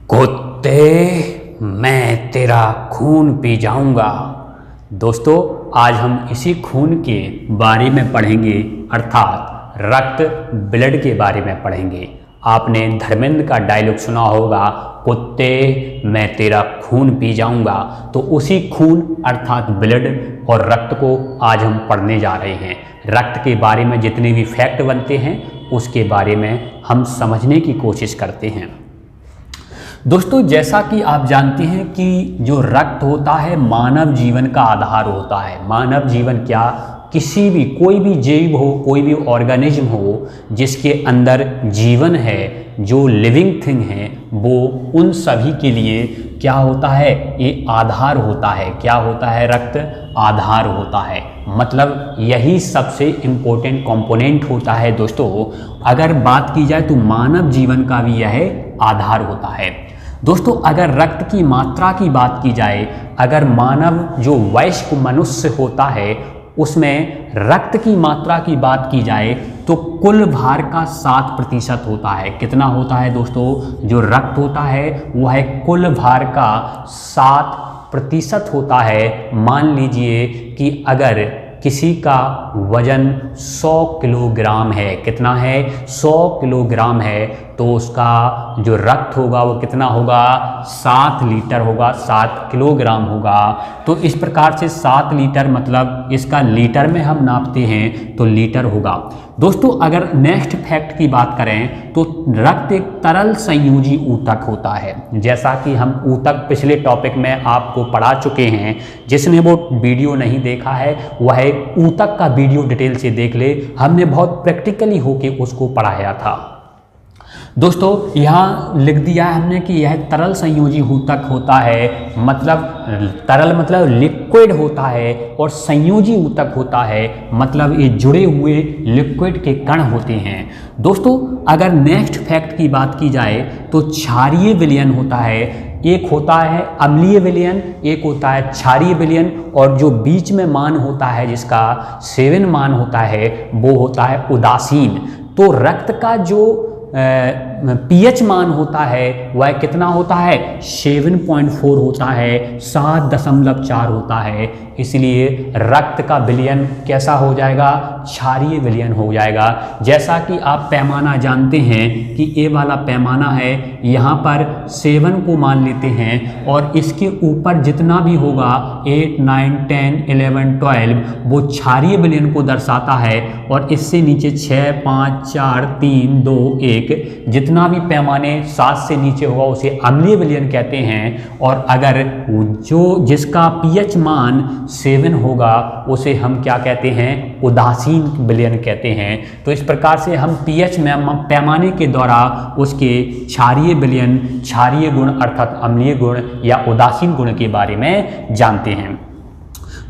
कुत्ते, मैं तेरा खून पी जाऊंगा। दोस्तों, आज हम इसी खून के बारे में पढ़ेंगे, अर्थात रक्त, ब्लड के बारे में पढ़ेंगे। आपने धर्मेंद्र का डायलॉग सुना होगा, कुत्ते मैं तेरा खून पी जाऊंगा। तो उसी खून अर्थात ब्लड और रक्त को आज हम पढ़ने जा रहे हैं। रक्त के बारे में जितने भी फैक्ट बनते हैं उसके बारे में हम समझने की कोशिश करते हैं। दोस्तों, जैसा कि आप जानते हैं कि जो रक्त होता है मानव जीवन का आधार होता है। मानव जीवन क्या, किसी भी कोई भी जीव हो, कोई भी ऑर्गेनिज्म हो जिसके अंदर जीवन है, जो लिविंग थिंग है, वो उन सभी के लिए क्या होता है, ये आधार होता है। क्या होता है? रक्त आधार होता है। मतलब यही सबसे इम्पोर्टेंट कंपोनेंट होता है। दोस्तों, अगर बात की जाए तो मानव जीवन का भी यह आधार होता है। दोस्तों, अगर रक्त की मात्रा की बात की जाए, अगर मानव जो वयस्क मनुष्य होता है उसमें रक्त की मात्रा की बात की जाए तो कुल भार का 7% होता है। कितना होता है दोस्तों? जो रक्त होता है वह है कुल भार का 7% होता है। मान लीजिए कि अगर किसी का वजन 100 किलोग्राम है, कितना है? 100 किलोग्राम है, तो उसका जो रक्त होगा वो कितना होगा? 7 लीटर होगा, 7 किलोग्राम होगा। तो इस प्रकार से 7 लीटर, मतलब इसका लीटर में हम नापते हैं तो लीटर होगा। दोस्तों, अगर नेक्स्ट फैक्ट की बात करें तो रक्त एक तरल संयोजी ऊतक होता है। जैसा कि हम ऊतक पिछले टॉपिक में आपको पढ़ा चुके हैं। जिसने वो वीडियो नहीं देखा है वह एक ऊतक का वीडियो डिटेल से देख ले, हमने बहुत प्रैक्टिकली होके उसको पढ़ाया था। दोस्तों, यहाँ लिख दिया है हमने कि यह तरल संयोजी ऊतक होता है। मतलब तरल मतलब लिक्विड होता है, और संयोजी ऊतक होता है मतलब ये जुड़े हुए लिक्विड के कण होते हैं। दोस्तों, अगर नेक्स्ट फैक्ट की बात की जाए तो क्षारीय विलयन होता है। एक होता है अम्लीय विलयन, एक होता है क्षारीय विलयन, और जो बीच में मान होता है जिसका 7 मान होता है वो होता है उदासीन। तो रक्त का जो पीएच मान होता है वह कितना होता है? 7.4 होता है, 7.4 होता है। इसलिए रक्त का विलयन कैसा हो जाएगा? क्षारीय विलयन हो जाएगा। जैसा कि आप पैमाना जानते हैं कि ये वाला पैमाना है, यहाँ पर 7 को मान लेते हैं, और इसके ऊपर जितना भी होगा 8, 9, 10, 11, 12 वो क्षारीय विलयन को दर्शाता है। और इससे नीचे 6, 5, 4, 3, 2, 1 जितना भी पैमाने 7 से नीचे होगा उसे अम्लीय विलयन कहते हैं। और अगर जो जिसका पीएच मान 7 होगा उसे हम क्या कहते हैं? उदासीन विलयन कहते हैं। तो इस प्रकार से हम पीएच पैमाने के द्वारा उसके क्षारीय विलयन, क्षारीय गुण अर्थात अम्लीय गुण या उदासीन गुण के बारे में जानते हैं।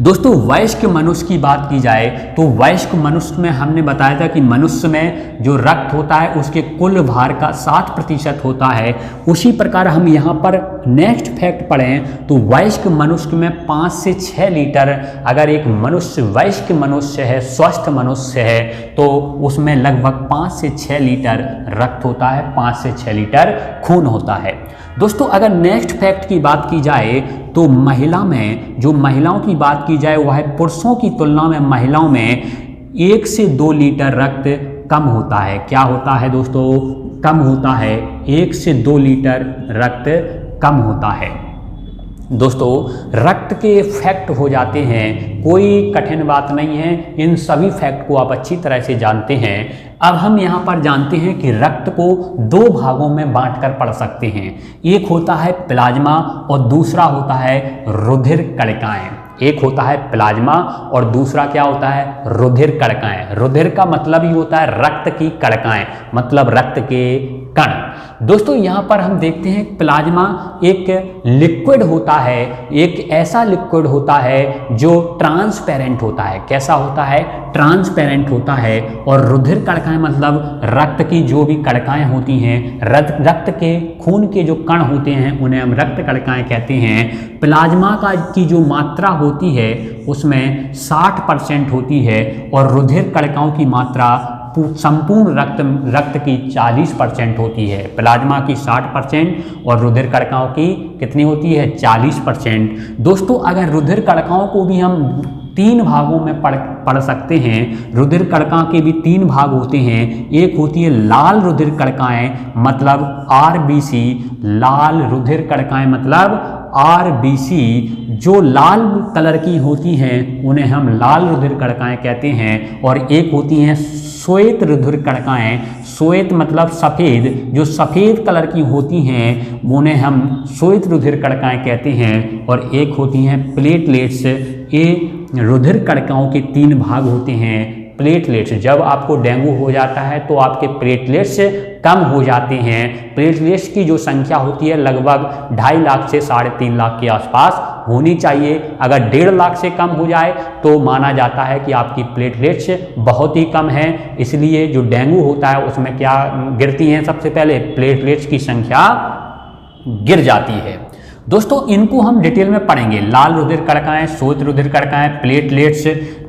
दोस्तों, वयस्क मनुष्य की बात की जाए तो वयस्क मनुष्य में हमने बताया था कि मनुष्य में जो रक्त होता है उसके कुल भार का 7% होता है। उसी प्रकार हम यहाँ पर नेक्स्ट फैक्ट पढ़ें तो वयस्क मनुष्य में 5 से 6 लीटर, अगर एक मनुष्य वयस्क मनुष्य है, स्वस्थ मनुष्य है, तो उसमें लगभग 5 से 6 लीटर रक्त होता है, 5 से 6 लीटर खून होता है। दोस्तों, अगर नेक्स्ट फैक्ट की बात की जाए तो महिला में, जो महिलाओं की बात की जाए वह है पुरुषों की तुलना में महिलाओं में 1 से 2 लीटर रक्त कम होता है। क्या होता है दोस्तों? कम होता है, 1 से 2 लीटर रक्त कम होता है। दोस्तों, रक्त के फैक्ट हो जाते हैं, कोई कठिन बात नहीं है, इन सभी फैक्ट को आप अच्छी तरह से जानते हैं। अब हम यहाँ पर जानते हैं कि रक्त को 2 भागों में बांटकर पढ़ सकते हैं। एक होता है प्लाज्मा और दूसरा होता है रुधिर कणिकाएं। एक होता है प्लाज्मा और दूसरा क्या होता है? रुधिर कणिकाएं। रुधिर का मतलब ही होता है रक्त की कणिकाएं, मतलब रक्त के कण। दोस्तों, यहाँ पर हम देखते हैं प्लाज्मा एक लिक्विड होता है, एक ऐसा लिक्विड होता है जो ट्रांसपेरेंट होता है। कैसा होता है? ट्रांसपेरेंट होता है। और रुधिर कणिकाएं मतलब रक्त की जो भी कणिकाएं होती हैं, रक्त के खून के जो कण होते हैं उन्हें हम रक्त कणिकाएं कहते हैं। प्लाज्मा की जो मात्रा होती है उसमें 60% होती है और रुधिर कणिकाओं की मात्रा संपूर्ण रक्त की 40% होती है, प्लाज्मा की 60% और रुधिर कणिकाओं की कितनी होती है 40%। दोस्तों अगर रुधिर कणिकाओं को भी हम 3 भागों में पढ़ सकते हैं। रुधिर कणिका के भी 3 भाग होते हैं। एक होती है लाल रुधिर कणिकाएं मतलब RBC, लाल रुधिर कणिकाएं मतलब RBC, जो लाल कलर की होती हैं उन्हें हम लाल रुधिर कणिकाएं कहते हैं। और एक होती हैं श्वेत रुधिर कणिकाएं, श्वेत मतलब सफ़ेद, जो सफ़ेद कलर की होती हैं उन्हें हम श्वेत रुधिर कणिकाएं कहते हैं। और एक होती हैं प्लेटलेट्स। ये रुधिर कणिकाओं के 3 भाग होते हैं। प्लेटलेट्स, जब आपको डेंगू हो जाता है तो आपके प्लेटलेट्स कम हो जाते हैं। प्लेटलेट्स की जो संख्या होती है लगभग 2.5 लाख से 3.5 लाख के आसपास होनी चाहिए। अगर 1.5 लाख से कम हो जाए तो माना जाता है कि आपकी प्लेटलेट्स बहुत ही कम है। इसलिए जो डेंगू होता है उसमें क्या गिरती हैं, सबसे पहले प्लेटलेट्स की संख्या गिर जाती है। दोस्तों इनको हम डिटेल में पढ़ेंगे। लाल रुधिर कणिकाएं, श्वेत रुधिर कणिकाएं, प्लेटलेट्स,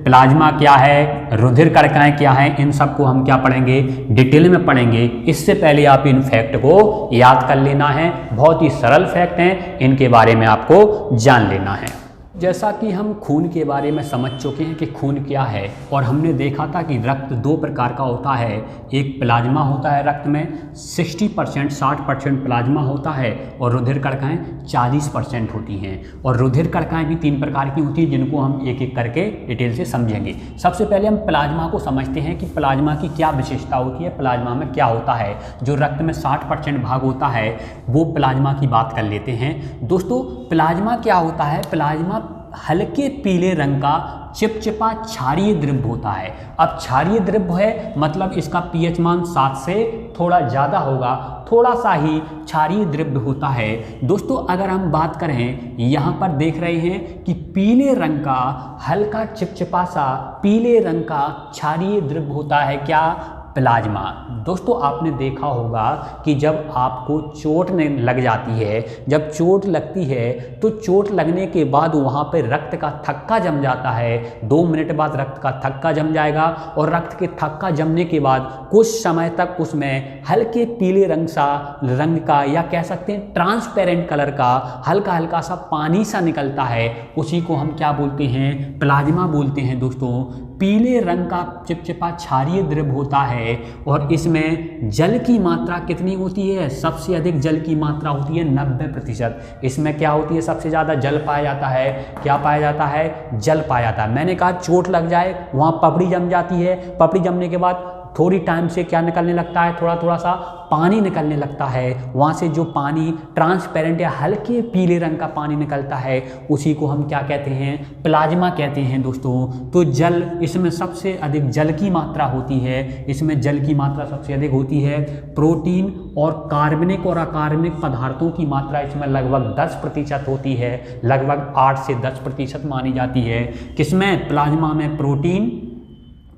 प्लाज्मा क्या है, रुधिर कणिकाएं क्या है, इन सबको हम क्या पढ़ेंगे, डिटेल में पढ़ेंगे। इससे पहले आप इन फैक्ट को याद कर लेना है। बहुत ही सरल फैक्ट हैं, इनके बारे में आपको जान लेना है। जैसा कि हम खून के बारे में समझ चुके हैं कि खून क्या है, और हमने देखा था कि रक्त 2 प्रकार का होता है। एक प्लाज्मा होता है, रक्त में 60% प्लाज्मा होता है, और रुधिर कणिकाएं 40% होती हैं। और रुधिर कणिकाएं भी 3 प्रकार की होती हैं, जिनको हम एक एक करके डिटेल से समझेंगे। सबसे पहले हम प्लाज्मा को समझते हैं कि प्लाज्मा की क्या विशेषता होती है, प्लाज्मा में क्या होता है। जो रक्त में 60% भाग होता है वो प्लाज्मा की बात कर लेते हैं। दोस्तों प्लाज्मा क्या होता है, प्लाज्मा हल्के पीले रंग का चिपचिपा क्षारीय द्रव्य होता है। अब क्षारीय द्रव्य है मतलब इसका pH मान 7 से थोड़ा ज़्यादा होगा, थोड़ा सा ही क्षारीय द्रव्य होता है। दोस्तों अगर हम बात करें, यहाँ पर देख रहे हैं कि पीले रंग का हल्का चिपचिपा सा पीले रंग का क्षारीय द्रव्य होता है क्या, प्लाज्मा। दोस्तों आपने देखा होगा कि जब आपको चोट लग जाती है, जब चोट लगती है तो चोट लगने के बाद वहाँ पे रक्त का थक्का जम जाता है। 2 मिनट बाद रक्त का थक्का जम जाएगा, और रक्त के थक्का जमने के बाद कुछ समय तक उसमें हल्के पीले रंग का या कह सकते हैं ट्रांसपेरेंट कलर का हल्का हल्का सा पानी सा निकलता है। उसी को हम क्या बोलते हैं, प्लाज्मा बोलते हैं। दोस्तों पीले रंग का चिपचिपा क्षारीय द्रव्य होता है, और इसमें जल की मात्रा कितनी होती है, सबसे अधिक जल की मात्रा होती है 90%। इसमें क्या होती है, सबसे ज़्यादा जल पाया जाता है। क्या पाया जाता है, जल पाया जाता है। मैंने कहा चोट लग जाए वहाँ पपड़ी जम जाती है, पपड़ी जमने के बाद थोड़ी टाइम से क्या निकलने लगता है, थोड़ा थोड़ा सा पानी निकलने लगता है। वहाँ से जो पानी ट्रांसपेरेंट या हल्के पीले रंग का पानी निकलता है उसी को हम क्या कहते हैं, प्लाज्मा कहते हैं। दोस्तों तो जल, इसमें सबसे अधिक जल की मात्रा होती है। इसमें जल की मात्रा सबसे अधिक होती है। प्रोटीन और कार्बनिक और अकार्बनिक पदार्थों की मात्रा इसमें लगभग 10% होती है, लगभग 8 से 10% मानी जाती है। किसमें, प्लाज्मा में प्रोटीन,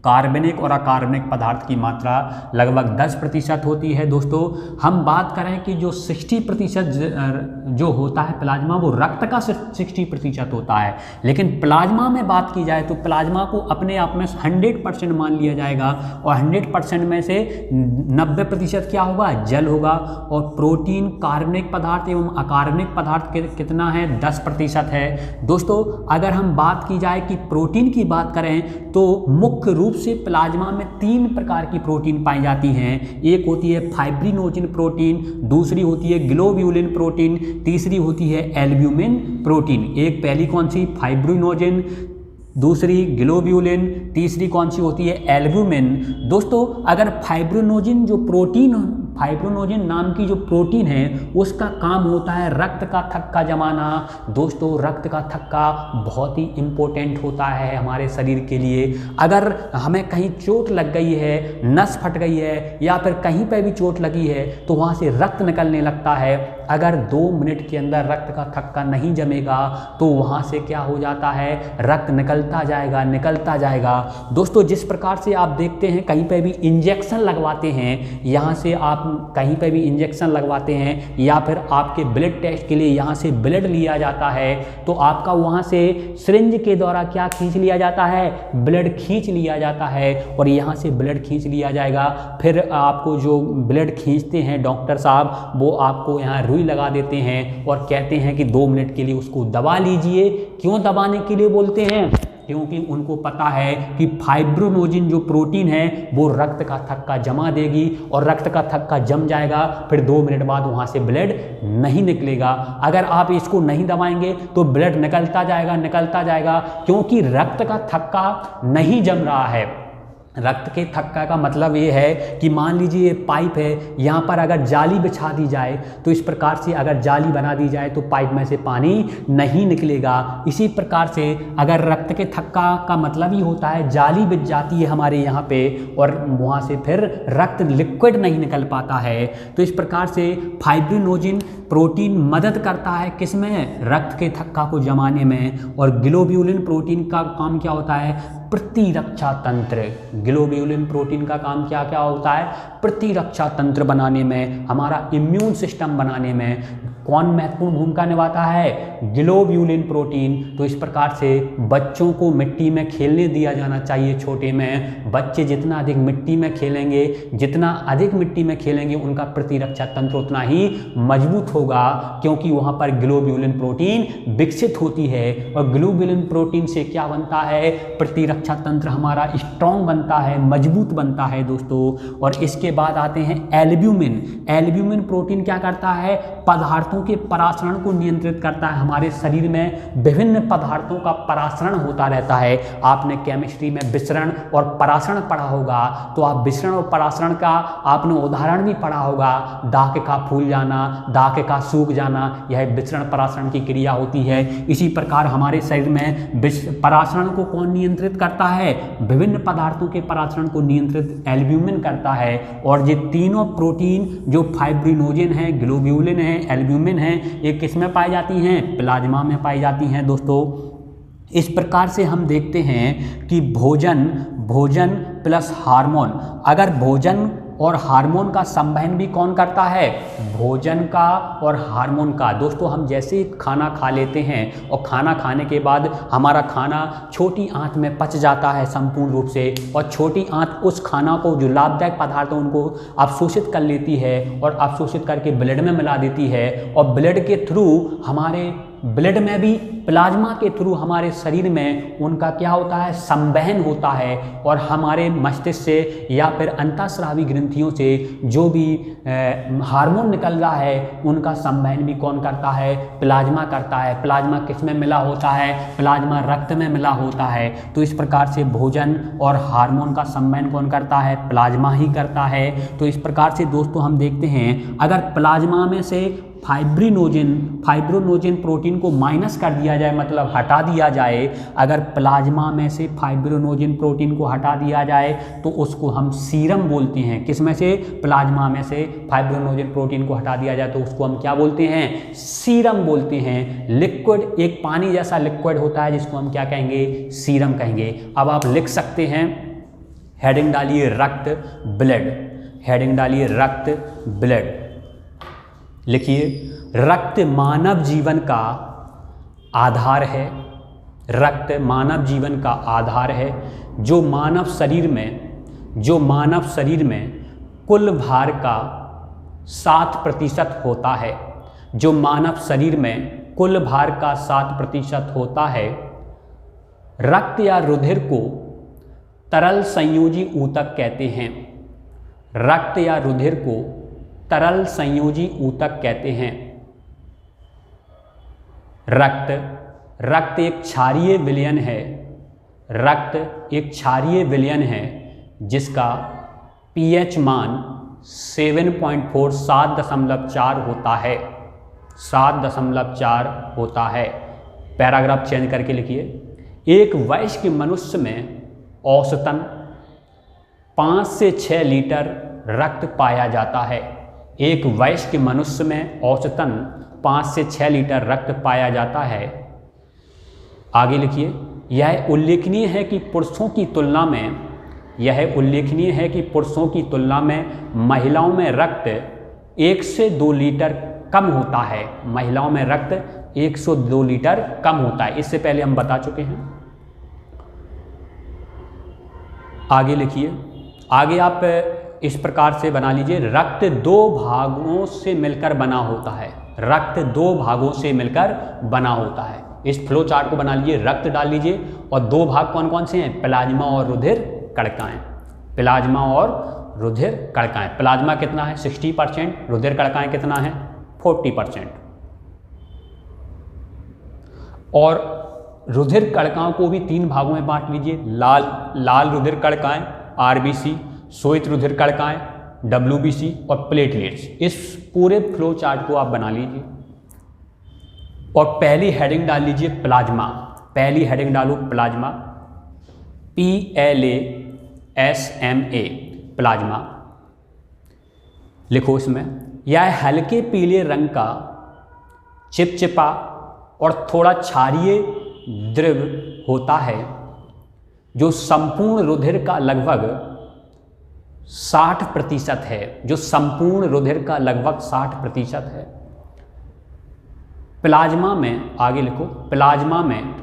कार्बनिक और अकार्बनिक पदार्थ की मात्रा लगभग 10% होती है। दोस्तों हम बात करें कि जो 60% जो होता है प्लाज्मा, वो रक्त का 60% होता है। लेकिन प्लाज्मा में बात की जाए तो प्लाज्मा को अपने आप में 100% मान लिया जाएगा, और 100% में से 90% क्या होगा, जल होगा। और प्रोटीन, कार्बनिक पदार्थ एवं अकार्बनिक पदार्थ कितना है, 10% है। दोस्तों अगर हम बात की जाए कि प्रोटीन की बात करें तो मुख्य रूप से प्लाज्मा में 3 प्रकार की प्रोटीन पाई जाती हैं। एक होती है फाइब्रिनोजिन प्रोटीन, दूसरी होती है ग्लोब्यूलिन प्रोटीन, तीसरी होती है एल्ब्यूमिन प्रोटीन। एक पहली कौन सी, फाइब्रिनोजिन, दूसरी ग्लोब्यूलिन, तीसरी कौन सी होती है, एल्ब्यूमिन। दोस्तों अगर फाइब्रिनोजिन नाम की जो प्रोटीन है उसका काम होता है रक्त का थक्का जमाना। दोस्तों रक्त का थक्का बहुत ही इम्पोर्टेंट होता है हमारे शरीर के लिए। अगर हमें कहीं चोट लग गई है, नस फट गई है, या फिर कहीं पे भी चोट लगी है तो वहाँ से रक्त निकलने लगता है। अगर 2 मिनट के अंदर रक्त का थक्का नहीं जमेगा तो वहाँ से क्या हो जाता है, रक्त निकलता जाएगा। दोस्तों जिस प्रकार से आप देखते हैं कहीं पे भी इंजेक्शन लगवाते हैं, यहाँ से आप आप कहीं पर भी इंजेक्शन लगवाते हैं या फिर आपके ब्लड टेस्ट के लिए यहाँ से ब्लड लिया जाता है, तो आपका वहाँ से सिरिंज के द्वारा क्या खींच लिया जाता है, ब्लड खींच लिया जाता है। और यहाँ से ब्लड खींच लिया जाएगा, फिर आपको जो ब्लड खींचते हैं डॉक्टर साहब, वो आपको यहाँ रुई लगा देते हैं और कहते हैं कि 2 मिनट के लिए उसको दबा लीजिए। क्यों दबाने के लिए बोलते हैं? क्योंकि उनको पता है कि फाइब्रोनोजिन जो प्रोटीन है वो रक्त का थक्का जमा देगी और रक्त का थक्का जम जाएगा, फिर 2 मिनट बाद वहाँ से ब्लड नहीं निकलेगा। अगर आप इसको नहीं दबाएंगे तो ब्लड निकलता जाएगा, क्योंकि रक्त का थक्का नहीं जम रहा है। रक्त के थक्का का मतलब ये है कि मान लीजिए ये पाइप है, यहाँ पर अगर जाली बिछा दी जाए तो इस प्रकार से अगर जाली बना दी जाए तो पाइप में से पानी नहीं निकलेगा। इसी प्रकार से अगर रक्त के थक्का का मतलब ही होता है जाली बिछ जाती है हमारे यहाँ पे और वहाँ से फिर रक्त लिक्विड नहीं निकल पाता है। तो इस प्रकार से फाइब्रिनोजिन प्रोटीन मदद करता है किसमें, रक्त के थक्का को जमाने में। और ग्लोब्यूलिन प्रोटीन का काम क्या होता है, प्रतिरक्षा तंत्र। ग्लोब्यूलिन प्रोटीन का काम क्या क्या होता है, प्रतिरक्षा तंत्र बनाने में, हमारा इम्यून सिस्टम बनाने में कौन महत्वपूर्ण भूमिका निभाता है, ग्लोब्यूलिन प्रोटीन। तो इस प्रकार से बच्चों को मिट्टी में खेलने दिया जाना चाहिए। छोटे में बच्चे जितना अधिक मिट्टी में खेलेंगे, जितना अधिक मिट्टी में खेलेंगे, उनका प्रतिरक्षा तंत्र उतना ही मजबूत होगा, क्योंकि वहाँ पर ग्लोब्यूलिन प्रोटीन विकसित होती है। और ग्लोब्यूलिन प्रोटीन से क्या बनता है, प्रतिरक्षा तंत्र हमारा स्ट्रॉन्ग बनता है, मजबूत बनता है दोस्तों। और इसके बाद आते हैं एल्ब्यूमिन। एल्ब्यूमिन प्रोटीन क्या करता है, पदार्थों के परासरण को नियंत्रित करता है। हमारे शरीर में विभिन्न पदार्थों का परासरण होता रहता है। आपने केमिस्ट्री में विसरण और परासरण पढ़ा होगा, तो आप विसरण और परासरण का आपने उदाहरण भी पढ़ा होगा। दाख का फूल जाना, दाख का सूख जाना, यह विसरण परासरण की क्रिया होती है। इसी प्रकार हमारे शरीर में परासरण को कौन नियंत्रित करता है, विभिन्न पदार्थों के परासरण को नियंत्रित एल्ब्यूमिन करता है। और ये तीनों प्रोटीन जो फाइब्रिनोजिन है, ग्लोब्यूलिन है, एल्ब्यूमिन है, ये किस में पाई जाती हैं, प्लाज्मा में पाई जाती हैं दोस्तों। इस प्रकार से हम देखते हैं कि भोजन प्लस हार्मोन, अगर भोजन और हार्मोन का संवहन भी कौन करता है, भोजन का और हार्मोन का। दोस्तों हम जैसे खाना खा लेते हैं और खाना खाने के बाद हमारा खाना छोटी आंत में पच जाता है संपूर्ण रूप से, और छोटी आंत उस खाना को जो लाभदायक पदार्थ है उनको अवशोषित कर लेती है और अवशोषित करके ब्लड में मिला देती है। और ब्लड के थ्रू हमारे ब्लड में भी प्लाज्मा के थ्रू हमारे शरीर में उनका क्या होता है, संवहन होता है। और हमारे मस्तिष्क से या फिर अंतःस्रावी ग्रंथियों से जो भी हार्मोन निकल रहा है उनका संवहन भी कौन करता है, प्लाज्मा करता है। प्लाज्मा किस में मिला होता है, प्लाज्मा रक्त में मिला होता है। तो इस प्रकार से भोजन और हार्मोन का संवहन कौन करता है, प्लाज्मा ही करता है। तो इस प्रकार से दोस्तों हम देखते हैं, अगर प्लाज्मा में से फाइब्रोनोजिन प्रोटीन को माइनस कर दिया जाए, मतलब हटा दिया जाए, अगर प्लाज्मा में से फाइब्रोनोजिन प्रोटीन को हटा दिया जाए तो उसको हम सीरम बोलते हैं। किसमें से, प्लाज्मा में से फाइब्रोनोजिन प्रोटीन को हटा दिया जाए तो उसको हम क्या बोलते हैं, सीरम बोलते हैं। लिक्विड, एक पानी जैसा लिक्विड होता है जिसको हम क्या कहेंगे, सीरम कहेंगे। अब आप लिख सकते हैं, हेडिंग डालिए रक्त ब्लड, हेडिंग डालिए रक्त ब्लड। लिखिए, रक्त मानव जीवन का आधार है। रक्त मानव जीवन का आधार है। जो मानव शरीर में कुल भार का 7% होता है, जो मानव शरीर में कुल भार का 7% होता है। रक्त या रुधिर को तरल संयोजी ऊतक कहते हैं। रक्त या रुधिर को तरल संयोजी ऊतक कहते हैं। रक्त एक क्षारीय विलयन है। रक्त एक क्षारीय विलयन है जिसका pH मान 7.4 7.4 होता है। 7.4 होता है। पैराग्राफ चेंज करके लिखिए, एक वयस्क मनुष्य में औसतन 5 से 6 लीटर रक्त पाया जाता है। एक वयस्क मनुष्य में औसतन 5 से 6 लीटर रक्त पाया जाता है। आगे लिखिए, यह उल्लेखनीय है कि पुरुषों की तुलना में यह उल्लेखनीय है कि पुरुषों की तुलना में महिलाओं में रक्त 1 से 2 लीटर कम होता है। महिलाओं में रक्त 1 से 2 लीटर कम होता है, इससे पहले हम बता चुके हैं। आगे लिखिए, आगे आप इस प्रकार से बना लीजिए, रक्त 2 भागों से मिलकर बना होता है। रक्त 2 भागों से मिलकर बना होता है। इस फ्लो चार्ट को बना लीजिए, रक्त डाल लीजिए और 2 भाग कौन कौन से हैं? प्लाज्मा और रुधिर कणिकाएं। प्लाज्मा और रुधिर कणिकाएं। प्लाज्मा कितना है? 60%। रुधिर कणिकाएं कितना है? 40%। और रुधिर कणिकाओं को भी 3 भागों में बांट लीजिए। लाल रुधिर कणिकाएं RBC, श्वेत रुधिर कणिकाएं WBC और प्लेटलेट्स। इस पूरे फ्लो चार्ट को आप बना लीजिए और पहली हेडिंग डाल लीजिए प्लाज्मा। पहली हेडिंग डालो प्लाज्मा, PLASMA, प्लाज्मा लिखो इसमें। यह हल्के पीले रंग का चिपचिपा और थोड़ा क्षारीय द्रव होता है जो संपूर्ण रुधिर का लगभग 60% है। जो संपूर्ण रुधिर का लगभग 60% है। प्लाज्मा में, आगे लिखो, प्लाज्मा में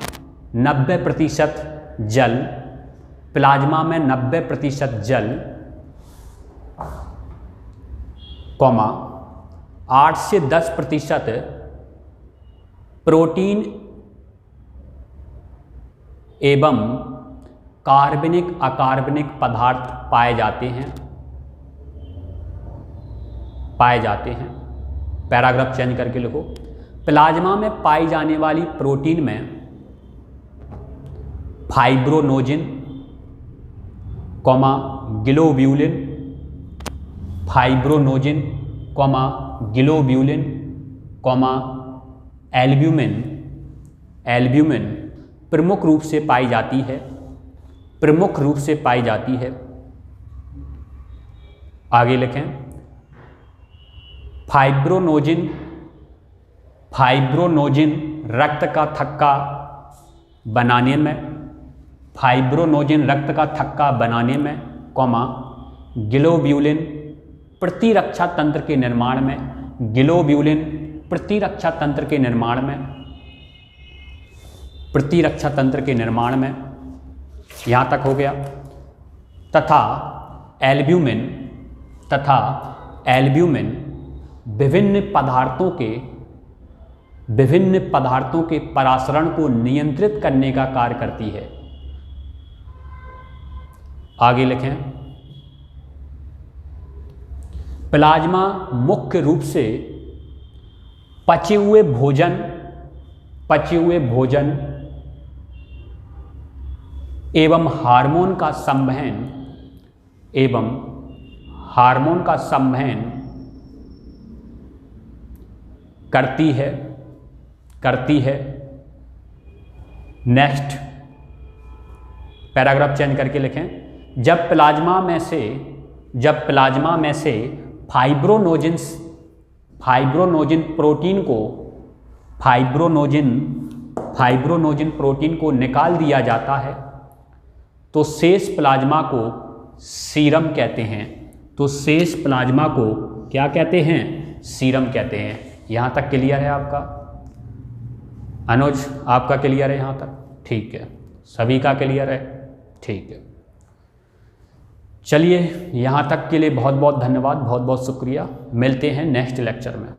90% जल, प्लाज्मा में 90% जल, 8 से 10% प्रोटीन एवं कार्बनिक अकार्बनिक पदार्थ पाए जाते हैं। पैराग्राफ चेंज करके लिखो, प्लाज्मा में पाई जाने वाली प्रोटीन में fibrinogen, globulin, fibrinogen, globulin, albumin प्रमुख रूप से पाई जाती है। प्रमुख रूप से पाई जाती है। आगे लिखें, फाइब्रोनोजिन रक्त का थक्का बनाने में, फाइब्रोनोजिन रक्त का थक्का बनाने में, ग्लोब्यूलिन प्रतिरक्षा तंत्र के निर्माण में, ग्लोब्यूलिन प्रतिरक्षा तंत्र के निर्माण में, प्रतिरक्षा तंत्र के निर्माण में, यहाँ तक हो गया। तथा एल्ब्यूमिन विभिन्न पदार्थों के परासरण को नियंत्रित करने का कार्य करती है। आगे लिखें, प्लाज्मा मुख्य रूप से पचे हुए भोजन एवं हार्मोन का संवहन करती है। नेक्स्ट पैराग्राफ चेंज करके लिखें, जब प्लाज्मा में से फाइब्रोनोजिन प्रोटीन को निकाल दिया जाता है तो शेष प्लाज्मा को सीरम कहते हैं। तो शेष प्लाज्मा को क्या कहते हैं? सीरम कहते हैं। यहाँ तक क्लियर है आपका? अनुज आपका क्लियर है यहाँ तक? ठीक है, सभी का क्लियर है? ठीक है, चलिए यहाँ तक के लिए बहुत बहुत धन्यवाद, बहुत बहुत शुक्रिया। मिलते हैं नेक्स्ट लेक्चर में।